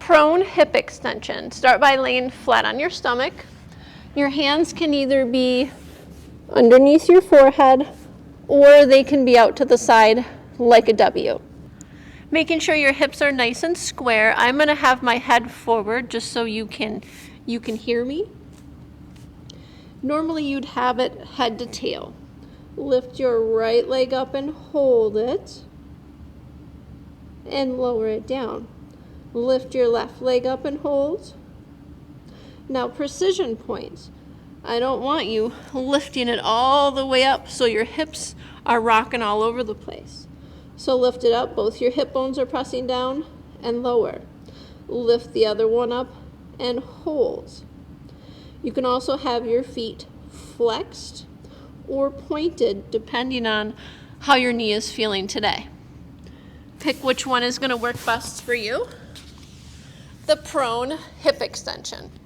Prone hip extension. Start by laying flat on your stomach. Your hands can either be underneath your forehead or they can be out to the side like a W. Making sure your hips are nice and square. I'm going to have my head forward just so you can hear me. Normally you'd have it head to tail. Lift your right leg up and hold it and lower it down. Lift your left leg up and hold. Now precision points. I don't want you lifting it all the way up so your hips are rocking all over the place. So lift it up, both your hip bones are pressing down, and lower. Lift the other one up and hold. You can also have your feet flexed or pointed depending on how your knee is feeling today. Pick which one is going to work best for you. The prone hip extension.